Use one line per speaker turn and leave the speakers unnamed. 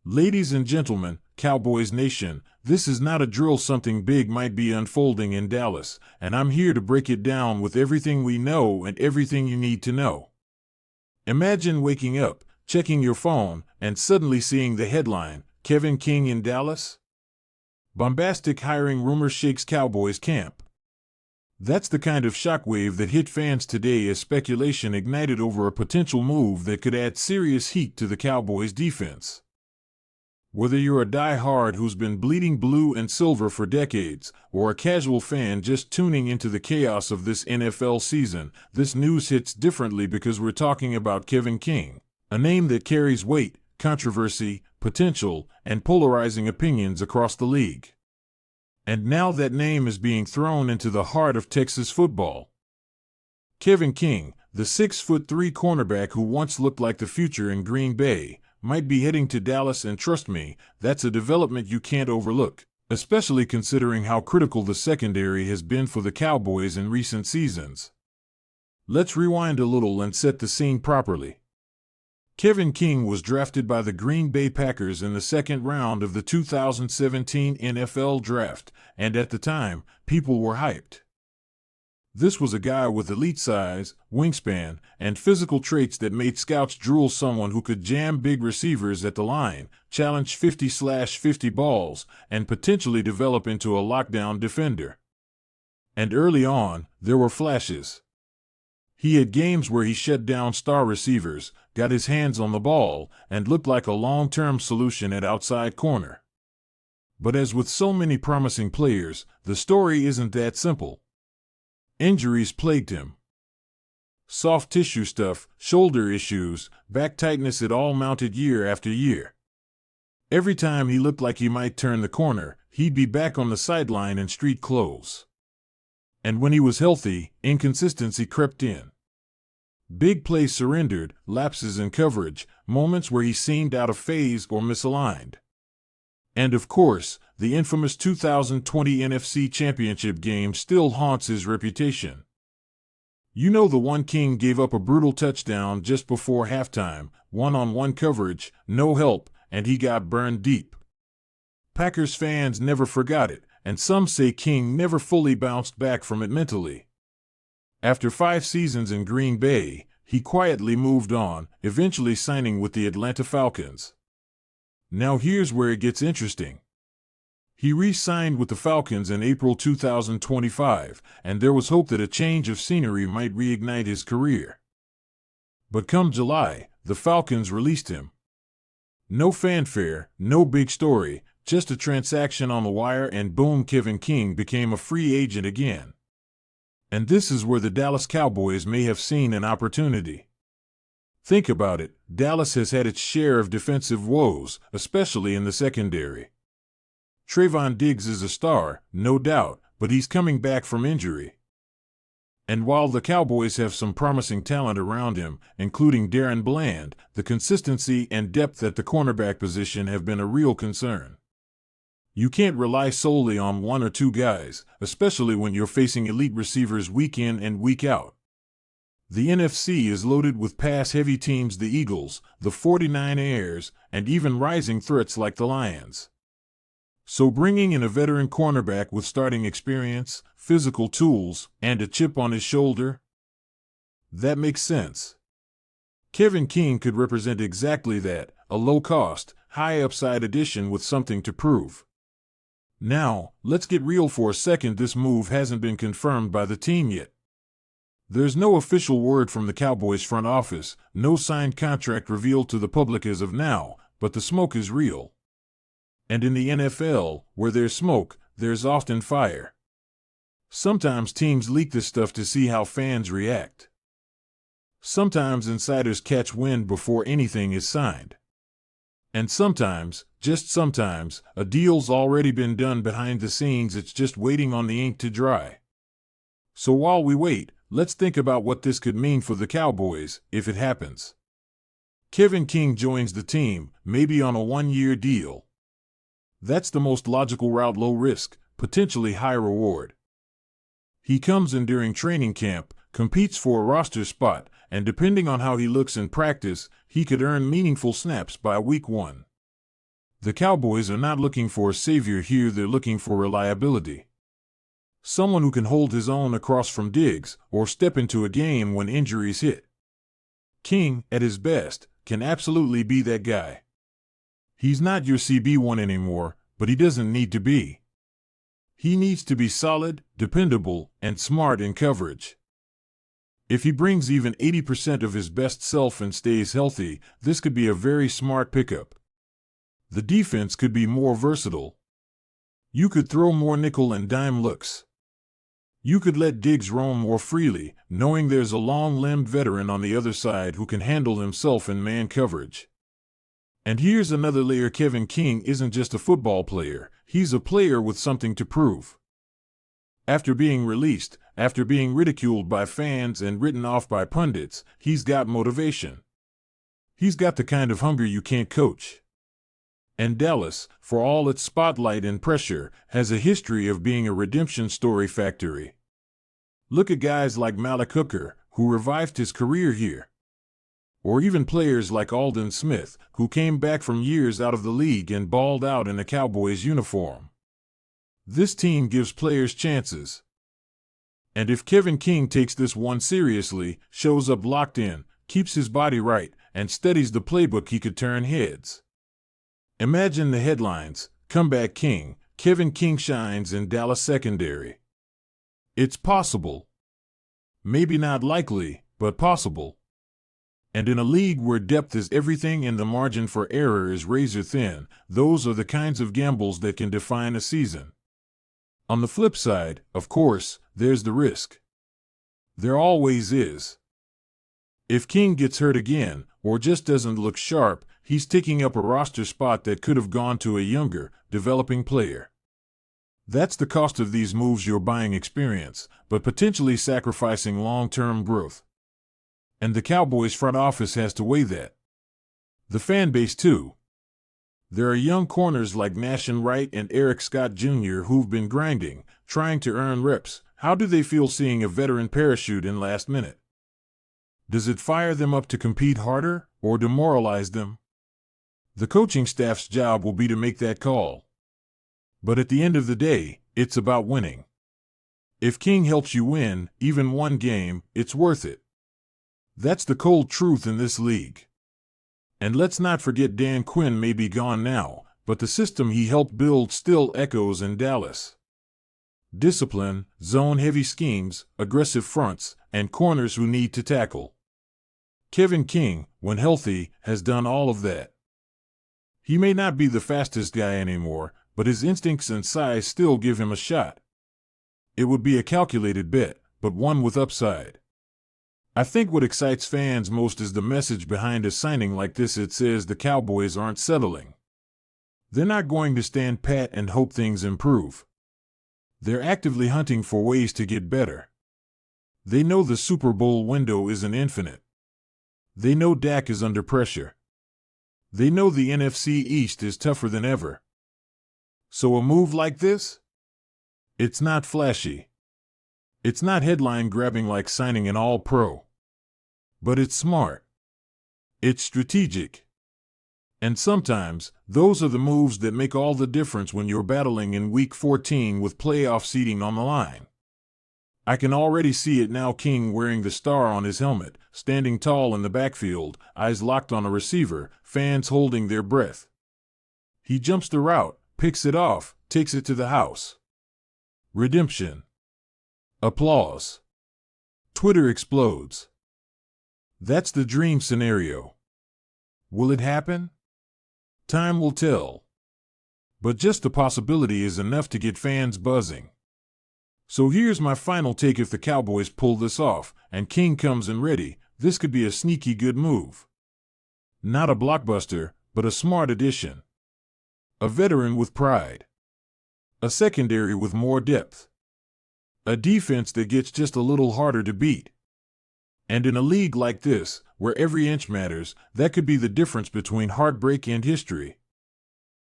Ladies and gentlemen, Cowboys Nation, this is not a drill. Something big might be unfolding in Dallas, and I'm here to break it down with everything we know and everything you need to know. Imagine waking up, checking your phone, and suddenly seeing the headline, Kevin King in Dallas? Bombastic hiring rumor shakes Cowboys camp. That's the kind of shockwave that hit fans today as speculation ignited over a potential move that could add serious heat to the Cowboys' defense. Whether you're a die-hard who's been bleeding blue and silver for decades, or a casual fan just tuning into the chaos of this NFL season, this news hits differently because we're talking about Kevin King, a name that carries weight, controversy, potential, and polarizing opinions across the league. And now that name is being thrown into the heart of Texas football. Kevin King, the 6'3" cornerback who once looked like the future in Green Bay, might be heading to Dallas, and trust me, that's a development you can't overlook, especially considering how critical the secondary has been for the Cowboys in recent seasons. Let's rewind a little and set the scene properly. Kevin King was drafted by the Green Bay Packers in the second round of the 2017 NFL Draft, and at the time, people were hyped. This was a guy with elite size, wingspan, and physical traits that made scouts drool. Someone who could jam big receivers at the line, challenge 50/50 balls, and potentially develop into a lockdown defender. And early on, there were flashes. He had games where he shut down star receivers, got his hands on the ball, and looked like a long-term solution at outside corner. But as with so many promising players, the story isn't that simple. Injuries plagued him. Soft tissue stuff, shoulder issues, back tightness, it all mounted year after year. Every time he looked like he might turn the corner, he'd be back on the sideline in street clothes. And when he was healthy, inconsistency crept in. Big plays surrendered, lapses in coverage, moments where he seemed out of phase or misaligned. And of course, the infamous 2020 NFC Championship game still haunts his reputation. You know, the one King gave up a brutal touchdown just before halftime, one-on-one coverage, no help, and he got burned deep. Packers fans never forgot it, and some say King never fully bounced back from it mentally. After 5 seasons in Green Bay, he quietly moved on, eventually signing with the Atlanta Falcons. Now here's where it gets interesting. He re-signed with the Falcons in April 2025, and there was hope that a change of scenery might reignite his career. But come July, the Falcons released him. No fanfare, no big story, just a transaction on the wire, and boom, Kevin King became a free agent again. And this is where the Dallas Cowboys may have seen an opportunity. Think about it, Dallas has had its share of defensive woes, especially in the secondary. Trayvon Diggs is a star, no doubt, but he's coming back from injury. And while the Cowboys have some promising talent around him, including Darren Bland, the consistency and depth at the cornerback position have been a real concern. You can't rely solely on one or two guys, especially when you're facing elite receivers week in and week out. The NFC is loaded with pass-heavy teams: the Eagles, the 49ers, and even rising threats like the Lions. So bringing in a veteran cornerback with starting experience, physical tools, and a chip on his shoulder? That makes sense. Kevin King could represent exactly that, a low-cost, high-upside addition with something to prove. Now, let's get real for a second. This move hasn't been confirmed by the team yet. There's no official word from the Cowboys front office, no signed contract revealed to the public as of now, but the smoke is real. And in the NFL, where there's smoke, there's often fire. Sometimes teams leak this stuff to see how fans react. Sometimes insiders catch wind before anything is signed. And sometimes, just sometimes, a deal's already been done behind the scenes. It's just waiting on the ink to dry. So while we wait, let's think about what this could mean for the Cowboys, if it happens. Kevin King joins the team, maybe on a 1-year deal. That's the most logical route: low risk, potentially high reward. He comes in during training camp, competes for a roster spot, and depending on how he looks in practice, he could earn meaningful snaps by week 1. The Cowboys are not looking for a savior here, they're looking for reliability. Someone who can hold his own across from Diggs or step into a game when injuries hit. King, at his best, can absolutely be that guy. He's not your CB1 anymore, but he doesn't need to be. He needs to be solid, dependable, and smart in coverage. If he brings even 80% of his best self and stays healthy, this could be a very smart pickup. The defense could be more versatile. You could throw more nickel and dime looks. You could let Diggs roam more freely, knowing there's a long-limbed veteran on the other side who can handle himself in man coverage. And here's another layer: Kevin King isn't just a football player, he's a player with something to prove. After being released, after being ridiculed by fans and written off by pundits, he's got motivation. He's got the kind of hunger you can't coach. And Dallas, for all its spotlight and pressure, has a history of being a redemption story factory. Look at guys like Malik Hooker, who revived his career here. Or even players like Aldon Smith, who came back from years out of the league and balled out in a Cowboys uniform. This team gives players chances. And if Kevin King takes this one seriously, shows up locked in, keeps his body right, and studies the playbook, he could turn heads. Imagine the headlines: Comeback King, Kevin King shines in Dallas secondary. It's possible. Maybe not likely, but possible. And in a league where depth is everything and the margin for error is razor thin, those are the kinds of gambles that can define a season. On the flip side, of course, there's the risk. There always is. If King gets hurt again, or just doesn't look sharp, he's taking up a roster spot that could have gone to a younger, developing player. That's the cost of these moves: you're buying experience, but potentially sacrificing long-term growth. And the Cowboys front office has to weigh that. The fan base too. There are young corners like Nashin Wright and Eric Scott Jr. who've been grinding, trying to earn reps. How do they feel seeing a veteran parachute in last minute? Does it fire them up to compete harder, or demoralize them? The coaching staff's job will be to make that call. But at the end of the day, it's about winning. If King helps you win, even one game, it's worth it. That's the cold truth in this league. And let's not forget, Dan Quinn may be gone now, but the system he helped build still echoes in Dallas. Discipline, zone-heavy schemes, aggressive fronts, and corners who need to tackle. Kevin King, when healthy, has done all of that. He may not be the fastest guy anymore, but his instincts and size still give him a shot. It would be a calculated bet, but one with upside. I think what excites fans most is the message behind a signing like this. It says the Cowboys aren't settling. They're not going to stand pat and hope things improve. They're actively hunting for ways to get better. They know the Super Bowl window isn't infinite. They know Dak is under pressure. They know the NFC East is tougher than ever. So a move like this? It's not flashy. It's not headline-grabbing like signing an All-Pro. But it's smart. It's strategic. And sometimes, those are the moves that make all the difference when you're battling in Week 14 with playoff seeding on the line. I can already see it now: King wearing the star on his helmet, standing tall in the backfield, eyes locked on a receiver, fans holding their breath. He jumps the route, picks it off, takes it to the house. Redemption. Applause. Twitter explodes. That's the dream scenario. Will it happen? Time will tell. But just the possibility is enough to get fans buzzing. So here's my final take: if the Cowboys pull this off, and King comes in ready, this could be a sneaky good move. Not a blockbuster, but a smart addition. A veteran with pride. A secondary with more depth. A defense that gets just a little harder to beat. And in a league like this, where every inch matters, that could be the difference between heartbreak and history.